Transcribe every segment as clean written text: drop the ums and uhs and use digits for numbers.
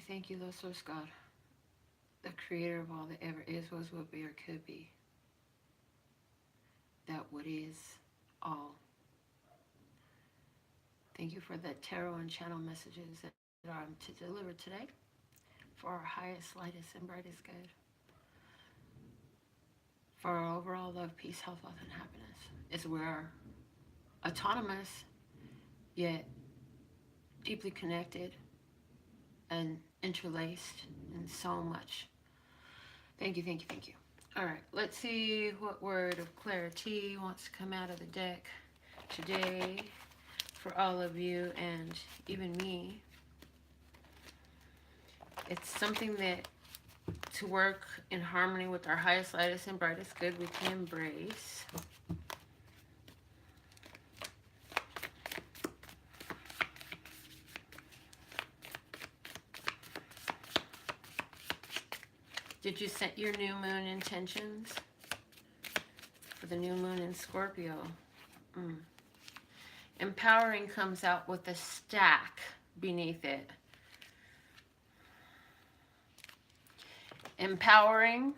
thank you, Lord Source God, the creator of all that ever is, was, will be, or could be. That what is all. Thank you for the tarot and channel messages that I'm to deliver today for our highest, lightest, and brightest good. For our overall love, peace, health, wealth, and happiness. Is we're autonomous, yet deeply connected and interlaced in so much. Thank you, thank you, thank you. All right, let's see what word of clarity wants to come out of the deck today for all of you and even me. It's something that to work in harmony with our highest, lightest, and brightest good we can embrace. Did you set your new moon intentions for the new moon in Scorpio? Empowering comes out with a stack beneath it. Empowering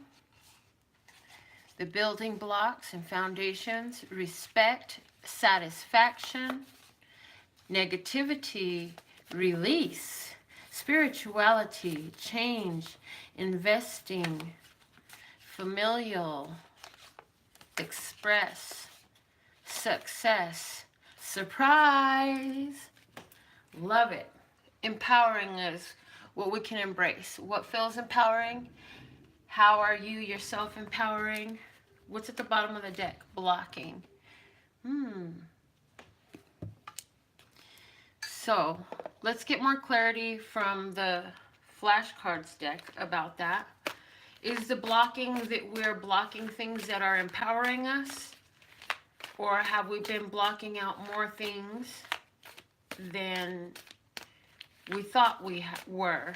the building blocks and foundations, respect, satisfaction, negativity, release, spirituality, change, investing, familial, express, success, surprise. Love it. Empowering is what we can embrace. What feels empowering? How are you yourself empowering? What's at the bottom of the deck? Blocking. So let's get more clarity from the flashcards deck about that. Is the blocking that we're blocking things that are empowering us? Or have we been blocking out more things than we thought we were?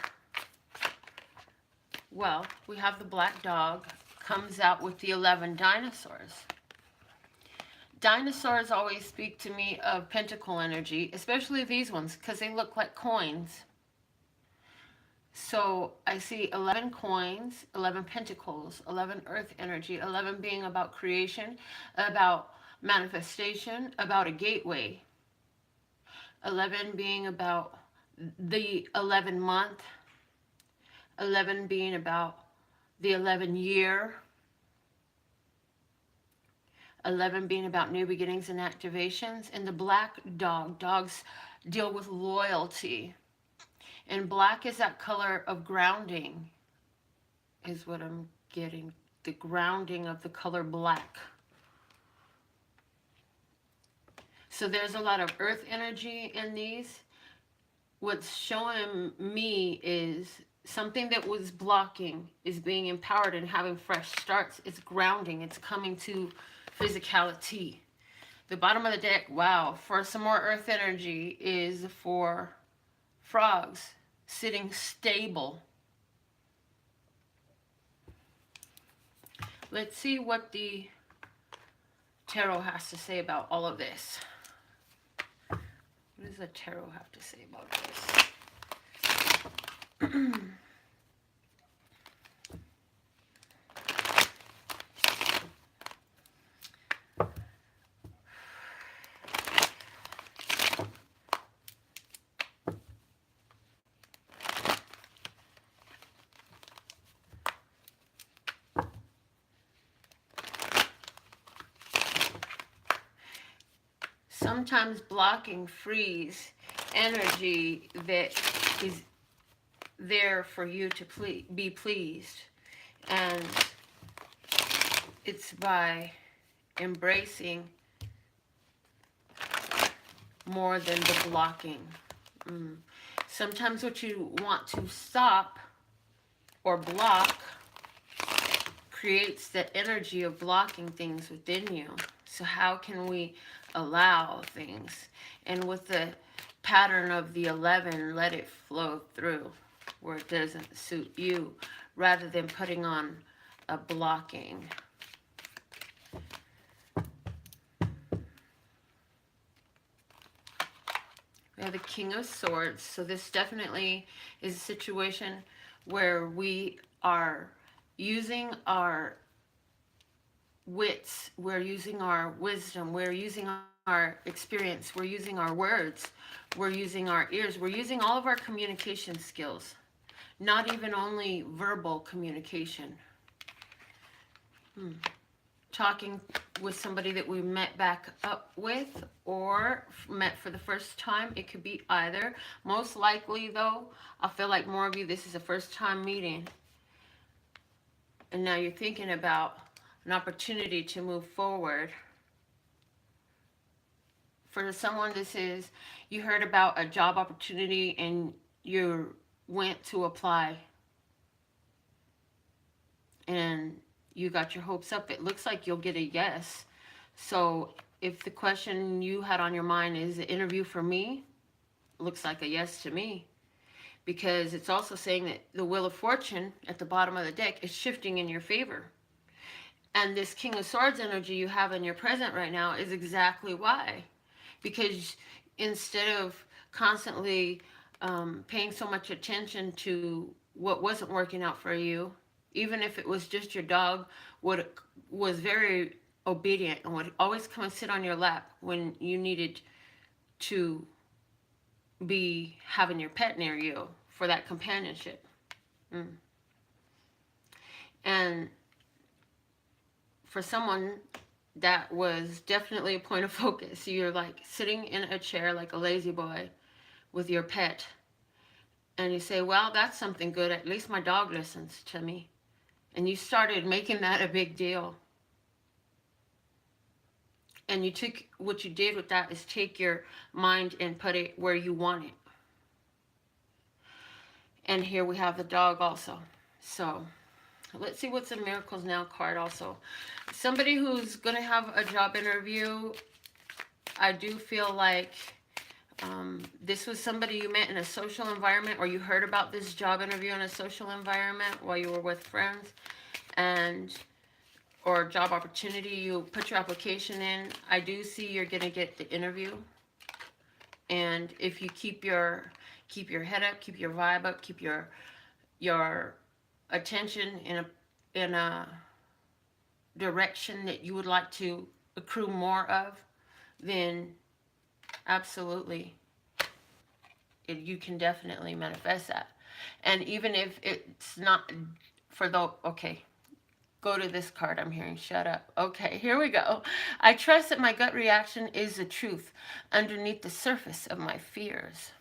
Well, we have the black dog, comes out with the 11 dinosaurs. Dinosaurs always speak to me of pentacle energy, especially these ones, because they look like coins. So I see 11 coins, 11 pentacles, 11 earth energy, 11 being about creation, about manifestation, about a gateway. 11 being about the 11 month, 11 being about the 11 year, 11 being about new beginnings and activations, and the black dog. Dogs deal with loyalty. And black is that color of grounding, is what I'm getting. The grounding of the color black. So there's a lot of earth energy in these. What's showing me is something that was blocking is being empowered and having fresh starts. It's grounding. It's coming to physicality. The bottom of the deck, wow, for some more earth energy is for frogs sitting stable. Let's see what the tarot has to say about all of this. What does the tarot have to say about this? Sometimes blocking frees energy that is there for you to be pleased. And it's by embracing more than the blocking. Sometimes what you want to stop or block creates the energy of blocking things within you. So how can we allow things? And with the pattern of the 11, let it flow through where it doesn't suit you, rather than putting on a blocking. We are the King of Swords. So this definitely is a situation where we are using our wits, we're using our wisdom, we're using our experience, we're using our words, we're using our ears, we're using all of our communication skills, not even only verbal communication. Talking with somebody that we met back up with or met for the first time. It could be either. Most likely, though, I feel like more of you, this is a first time meeting. And now you're thinking about an opportunity to move forward. For someone, this is, you heard about a job opportunity and you went to apply. And you got your hopes up. It looks like you'll get a yes. So if the question you had on your mind is the interview for me, looks like a yes to me. Because it's also saying that the Wheel of Fortune at the bottom of the deck is shifting in your favor. And this King of Swords energy you have in your present right now is exactly why. Because instead of constantly paying so much attention to what wasn't working out for you, even if it was just your dog, was very obedient and would always come and sit on your lap when you needed to be having your pet near you for that companionship. And for someone, that was definitely a point of focus. You're like sitting in a chair like a lazy boy with your pet. And you say, well, that's something good. At least my dog listens to me. And you started making that a big deal. And you took, what you did with that is take your mind and put it where you want it. And here we have the dog also. So let's see what's in Miracles Now card also. Somebody who's going to have a job interview, I do feel like this was somebody you met in a social environment, or you heard about this job interview in a social environment while you were with friends, or job opportunity, you put your application in. I do see you're going to get the interview. And if you keep your head up, keep your vibe up, keep your attention in a direction that you would like to accrue more of, then absolutely, you can definitely manifest that. And even if it's not for the, okay, go to this card I'm hearing, shut up. Okay, here we go. I trust that my gut reaction is the truth underneath the surface of my fears.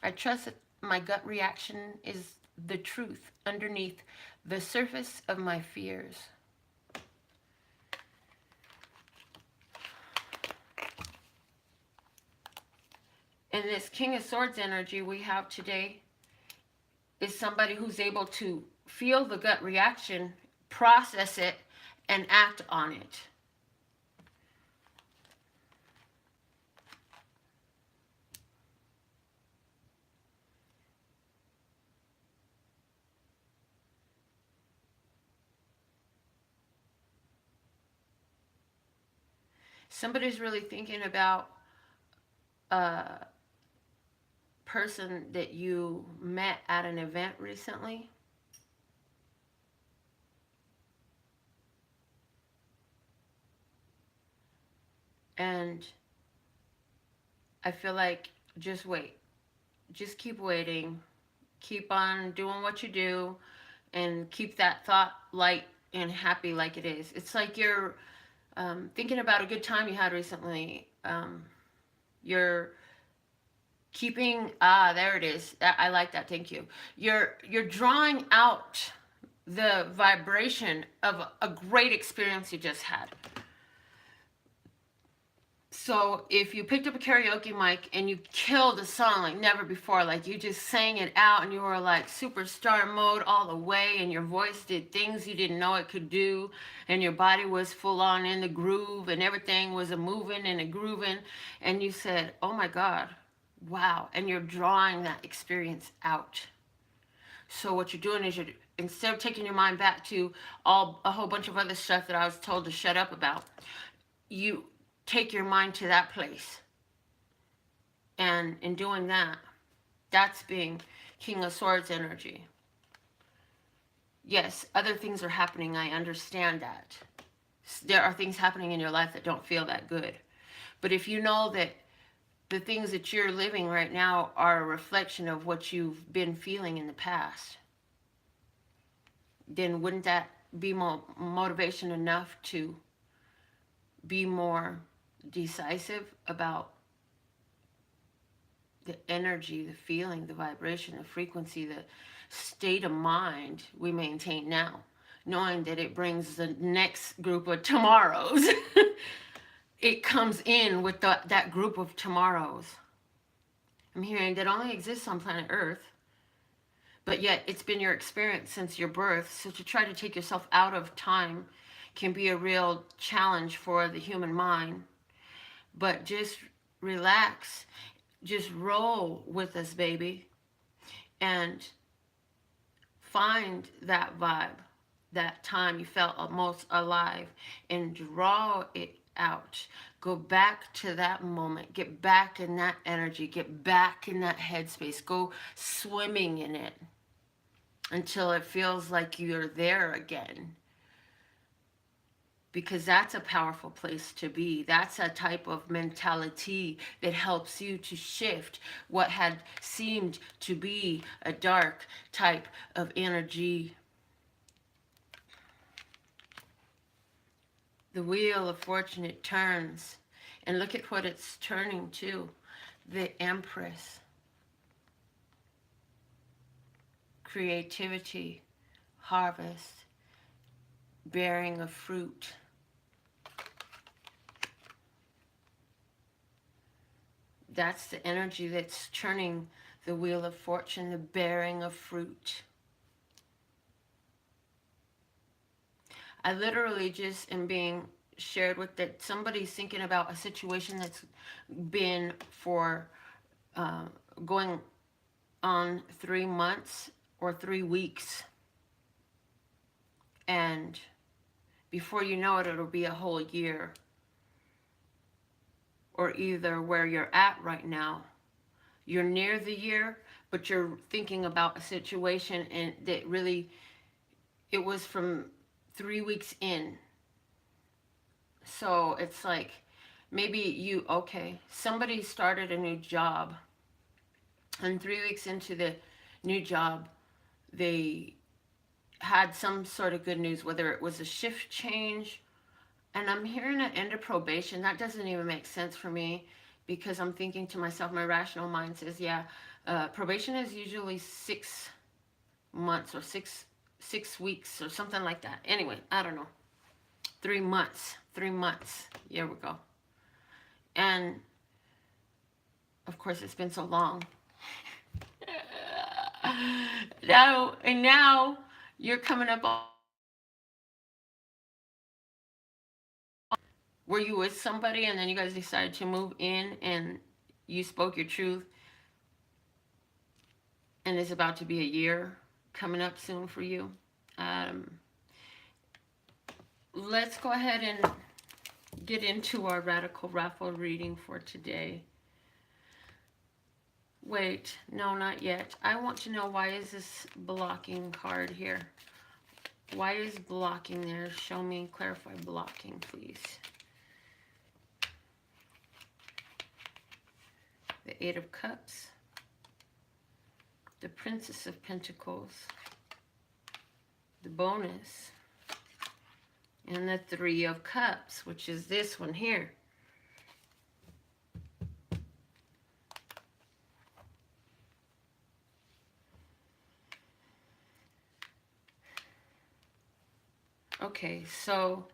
I trust that my gut reaction is the truth underneath the surface of my fears. And this King of Swords energy we have today is somebody who's able to feel the gut reaction, process it, and act on it. Somebody's really thinking about a person that you met at an event recently. And I feel like just wait. Just keep waiting. Keep on doing what you do and keep that thought light and happy like it is. It's like you're thinking about a good time you had recently. You're keeping, there it is. I like that, thank you. You're drawing out the vibration of a great experience you just had. So if you picked up a karaoke mic and you killed a song like never before, like you just sang it out and you were like superstar mode all the way, and your voice did things you didn't know it could do, and your body was full on in the groove and everything was a moving and a grooving, and you said, oh my God, wow, and you're drawing that experience out. So what you're doing is you're, instead of taking your mind back to a whole bunch of other stuff that I was told to shut up about, you take your mind to that place And in doing that, that's being King of Swords energy. Yes, other things are happening. I understand that. There are things happening in your life that don't feel that good. But if you know that the things that you're living right now are a reflection of what you've been feeling in the past, then wouldn't that be more motivation enough to be more decisive about the energy, the feeling, the vibration, the frequency, the state of mind we maintain now, knowing that it brings the next group of tomorrows. It comes in with that group of tomorrows. I'm hearing that only exists on planet Earth, but yet it's been your experience since your birth. So to try to take yourself out of time can be a real challenge for the human mind. But just relax, just roll with us, baby, and find that vibe, that time you felt most alive, and draw it out. Go back to that moment. Get back in that energy. Get back in that headspace. Go swimming in it until it feels like you're there again. Because that's a powerful place to be. That's a type of mentality that helps you to shift what had seemed to be a dark type of energy. The wheel of fortune, it turns. And look at what it's turning to. The Empress. Creativity, harvest, bearing of fruit. That's the energy that's turning the wheel of fortune, the bearing of fruit. I literally just am being shared with that somebody's thinking about a situation that's been for going on 3 months or 3 weeks. And before you know it, it'll be a whole year. Or either where you're at right now, you're near the year, but you're thinking about a situation and that really, it was from 3 weeks in. So it's like, maybe somebody started a new job, and 3 weeks into the new job, they had some sort of good news, whether it was a shift change. And I'm hearing an end of probation. That doesn't even make sense for me, because I'm thinking to myself, my rational mind says, yeah, probation is usually 6 months or six weeks or something like that. Anyway, I don't know. 3 months. 3 months. Here we go. And of course, it's been so long. Now you're coming up on. Were you with somebody and then you guys decided to move in and you spoke your truth, and it's about to be a year coming up soon for you? Let's go ahead and get into our radical raffle reading for today. Wait, no, not yet. I want to know, why is this blocking card here? Why is blocking there? Show me, clarify blocking, please. The 8 of Cups, the Princess of Pentacles, the bonus, and the 3 of Cups, which is this one here. Okay, so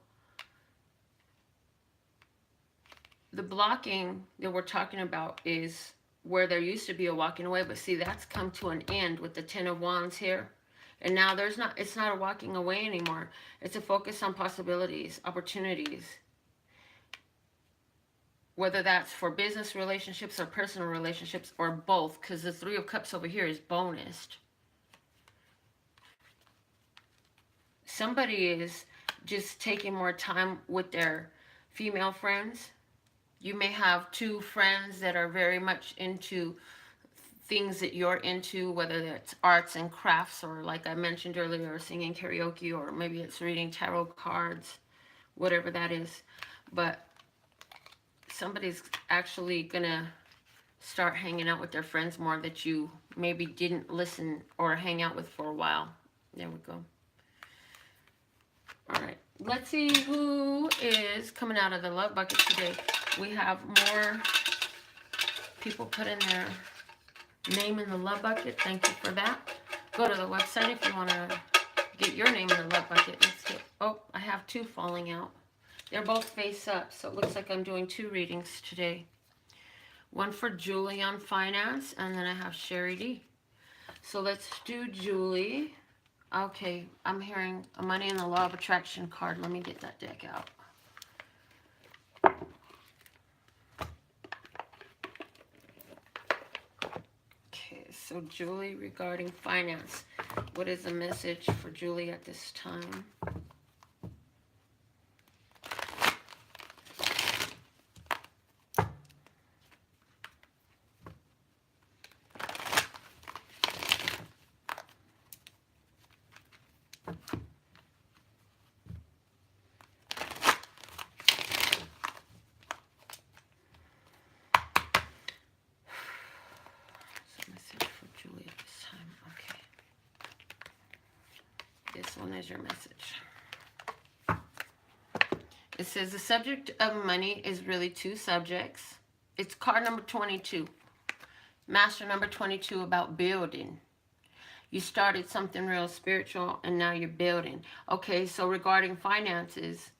the blocking that we're talking about is where there used to be a walking away, but see, that's come to an end with the 10 of Wands here. And now it's not a walking away anymore. It's a focus on possibilities, opportunities. Whether that's for business relationships or personal relationships or both, because the 3 of Cups over here is bonused. Somebody is just taking more time with their female friends. You may have two friends that are very much into things that you're into, whether it's arts and crafts, or like I mentioned earlier, singing karaoke, or maybe it's reading tarot cards, whatever that is. But somebody's actually gonna start hanging out with their friends more that you maybe didn't listen or hang out with for a while. There we go. All right, let's see who is coming out of the love bucket today. We have more people put in their name in the love bucket. Thank you for that. Go to the website if you want to get your name in the love bucket. Let's get, oh, I have two falling out. They're both face up, so it looks like I'm doing two readings today. One for Julie on finance, and then I have Sherry D. So let's do Julie. Okay, I'm hearing a money and the law of attraction card. Let me get that deck out. Okay, so Julie regarding finance. What is the message for Julie at this time? This one is your message. It says the subject of money is really two subjects. It's card number 22. Master number 22, about building. You started something real spiritual and now you're building. Okay, so regarding finances,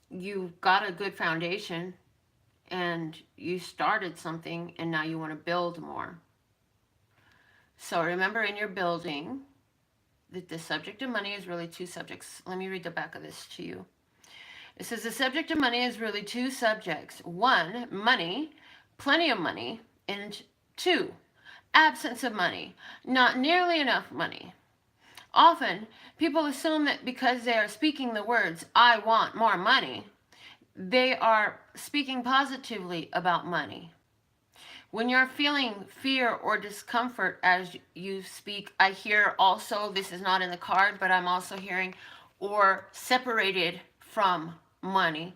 you've got a good foundation and you started something and now you want to build more. So remember, in your building, that the subject of money is really two subjects. Let me read the back of this to you. It says the subject of money is really two subjects. One, money, plenty of money, and two, absence of money, not nearly enough money. Often, people assume that because they are speaking the words, I want more money, they are speaking positively about money. When you're feeling fear or discomfort as you speak, I hear also, this is not in the card, but I'm also hearing, or separated from money.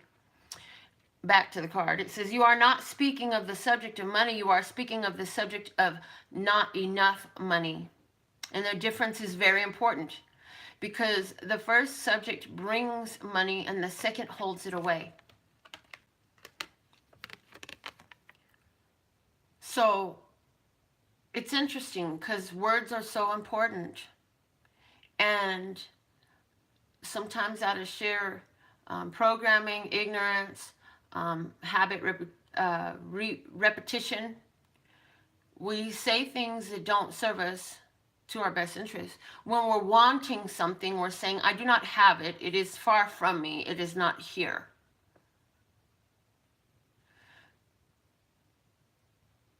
Back to the card. It says you are not speaking of the subject of money, you are speaking of the subject of not enough money. And the difference is very important because the first subject brings money and the second holds it away. So it's interesting because words are so important, and sometimes out of sheer programming, ignorance, habit, repetition, we say things that don't serve us to our best interest. When we're wanting something, we're saying, I do not have it. It is far from me. It is not here.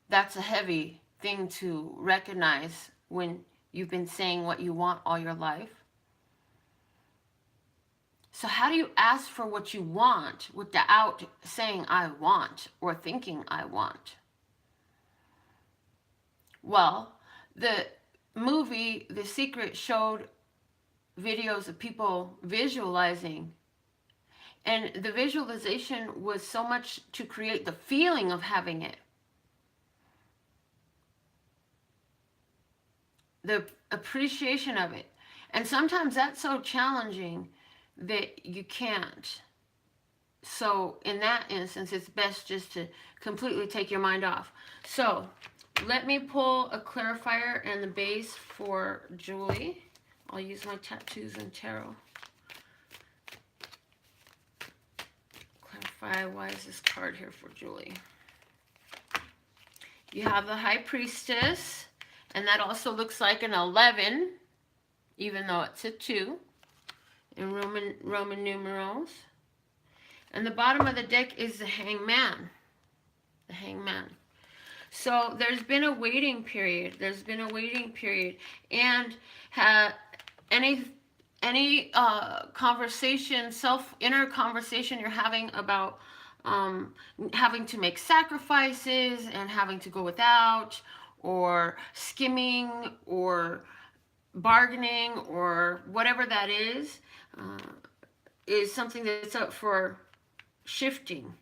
That's a heavy thing to recognize when you've been saying what you want all your life. So how do you ask for what you want without saying I want or thinking I want? Well, the movie The Secret showed videos of people visualizing, and the visualization was so much to create the feeling of having it. The appreciation of it. And sometimes that's so challenging that you can't. So in that instance, it's best just to completely take your mind off. So let me pull a clarifier and the base for Julie. I'll use my tattoos and tarot. Clarify, why is this card here for Julie? You have the High Priestess, and that also looks like an 11, even though it's a 2 in Roman numerals. And the bottom of the deck is the Hangman. The Hangman. So there's been a waiting period. There's been a waiting period. And any conversation, inner conversation you're having about having to make sacrifices and having to go without, or skimming, or bargaining, or whatever that is something that's up for shifting,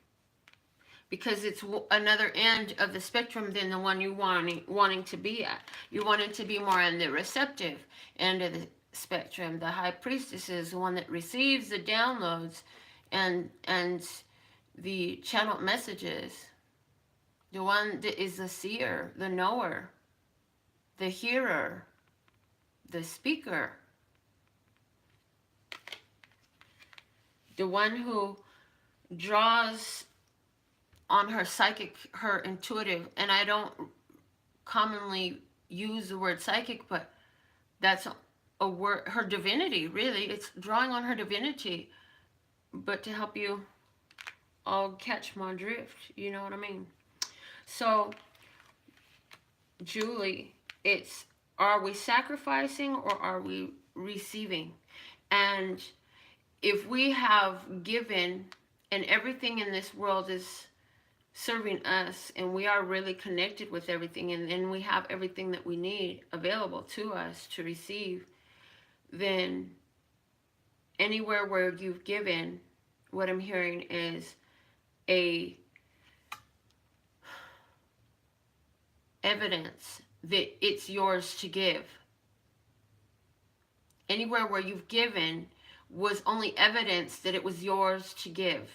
because it's another end of the spectrum than the one you wanting to be at. You wanted to be more on the receptive end of the spectrum. The high priestess is the one that receives the downloads and the channeled messages. The one that is the seer, the knower, the hearer, the speaker. The one who draws on her psychic, her intuitive, and I don't commonly use the word psychic, but that's a word, her divinity, really. It's drawing on her divinity, but to help you all catch my drift, you know what I mean? So, Julie, it's, are we sacrificing or are we receiving? And if we have given, and everything in this world is serving us, and we are really connected with everything, and we have everything that we need available to us to receive, then anywhere where you've given, what I'm hearing is a evidence that it's yours to give. Anywhere where you've given was only evidence that it was yours to give.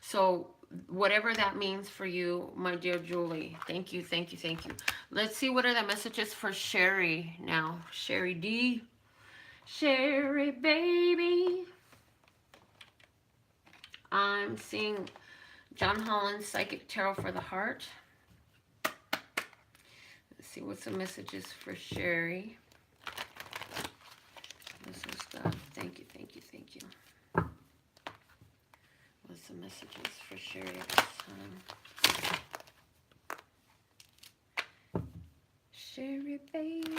So whatever that means for you, my dear Julie, thank you, thank you, thank you. Let's see what are the messages for Sherry now. Sherry D. Sherry, baby. I'm seeing John Holland's Psychic Tarot for the Heart. Let's see what's the messages for Sherry. This is stuff. Thank you, thank you, thank you. What's the messages for Sherry this time? Sherry, baby.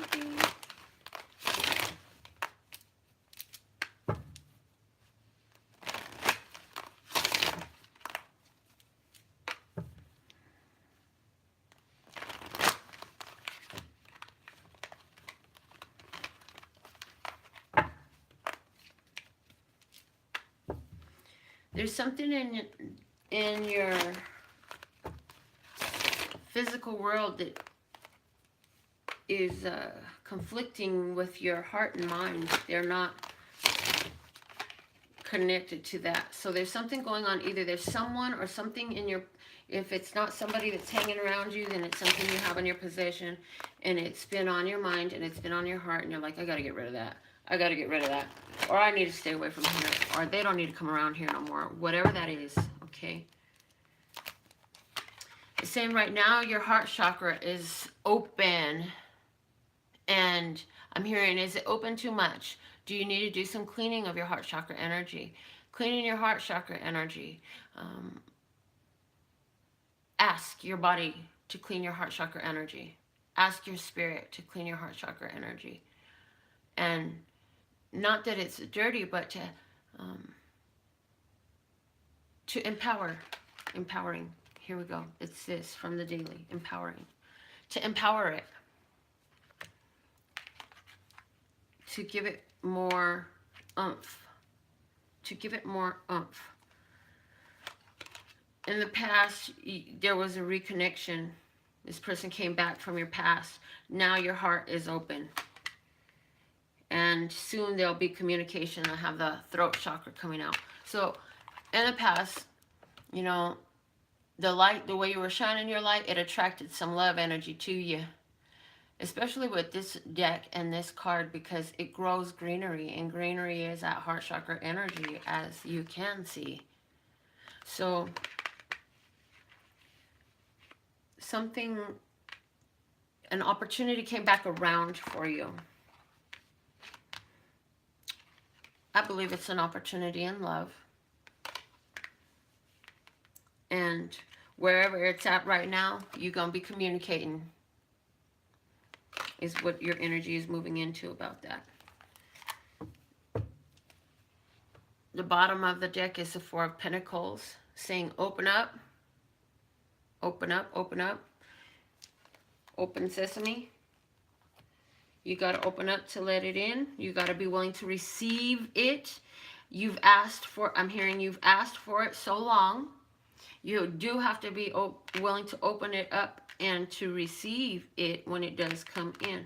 There's something in your physical world that is conflicting with your heart and mind. They're not connected to that. So there's something going on. Either there's someone or something in your, if it's not somebody that's hanging around you, then it's something you have in your possession, and it's been on your mind and it's been on your heart, and you're like, I got to get rid of that. I got to get rid of that. Or I need to stay away from here. Or they don't need to come around here no more. Whatever that is, okay? It's saying right now your heart chakra is open. And I'm hearing, is it open too much? Do you need to do some cleaning of your heart chakra energy? Cleaning your heart chakra energy. Ask your body to clean your heart chakra energy. Ask your spirit to clean your heart chakra energy. And not that it's dirty, but to empowering. Here we go. It's this from the daily, empowering. To empower it. To give it more oomph. To give it more oomph. In the past, there was a reconnection. This person came back from your past. Now your heart is open. And soon there'll be communication. I have the throat chakra coming out. So in the past, you know, the light, the way you were shining your light, it attracted some love energy to you. Especially with this deck and this card, because it grows greenery. And greenery is that heart chakra energy, as you can see. So something, an opportunity came back around for you. I believe it's an opportunity in love. And wherever it's at right now, you're going to be communicating, is what your energy is moving into about that. The bottom of the deck is the Four of Pentacles, saying open up, open up, open up, open sesame. You got to open up to let it in. You got to be willing to receive it. You've asked for, I'm hearing you've asked for it so long. You do have to be willing to open it up and to receive it when it does come in.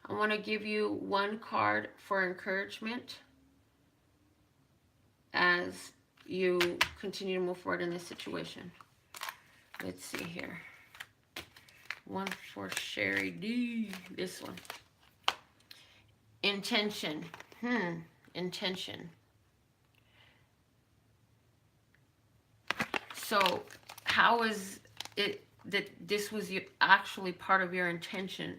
I want to give you one card for encouragement as you continue to move forward in this situation. Let's see here. One for Sherry D. This one. Intention. Intention. So how is it that this was actually part of your intention?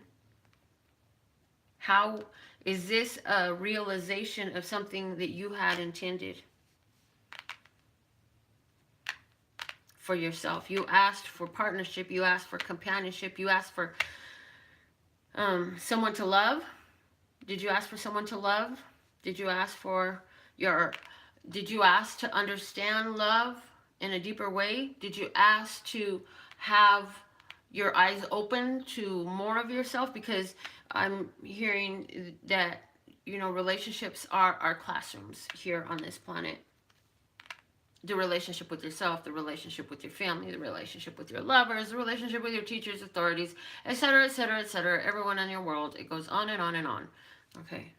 How is this a realization of something that you had intended for yourself? You asked for partnership. You asked for companionship. You asked for someone to love. Did you ask for someone to love? Did you ask for did you ask to understand love in a deeper way? Did you ask to have your eyes open to more of yourself? Because I'm hearing that, you know, relationships are our classrooms here on this planet. The relationship with yourself, the relationship with your family, the relationship with your lovers, the relationship with your teachers, authorities, etc., etc., etc., everyone in your world. It goes on and on and on. Okay.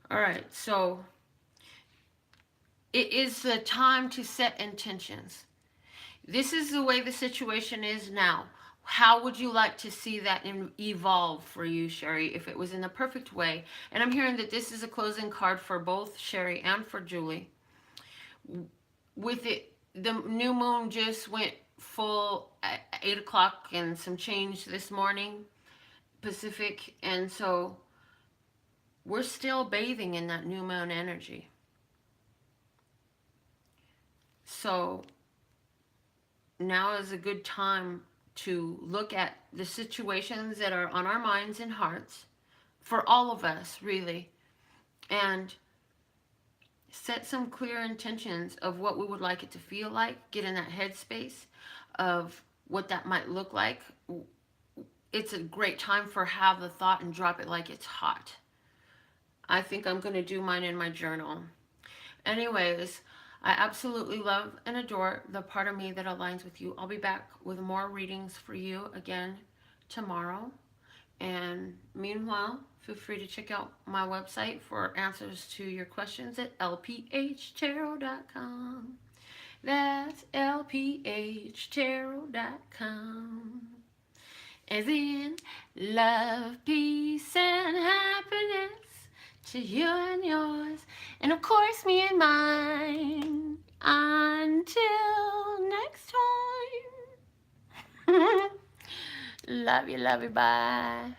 All right. So it is the time to set intentions. This is the way the situation is now. How would you like to see that evolve for you, Sherry, if it was in the perfect way? And I'm hearing that this is a closing card for both Sherry and for Julie. With it, the new moon just went full at 8 o'clock and some change this morning, Pacific. And so we're still bathing in that new moon energy. So now is a good time to look at the situations that are on our minds and hearts for all of us, really, and set some clear intentions of what we would like it to feel like. Get in that headspace of what that might look like. It's a great time for have the thought and drop it like it's hot. I think I'm going to do mine in my journal. Anyways, I absolutely love and adore the part of me that aligns with you. I'll be back with more readings for you again tomorrow. And meanwhile, feel free to check out my website for answers to your questions at LPHtarot.com. That's LPHtarot.com. As in love, peace, and happiness to you and yours, and of course me and mine. Until next time. Love you, bye.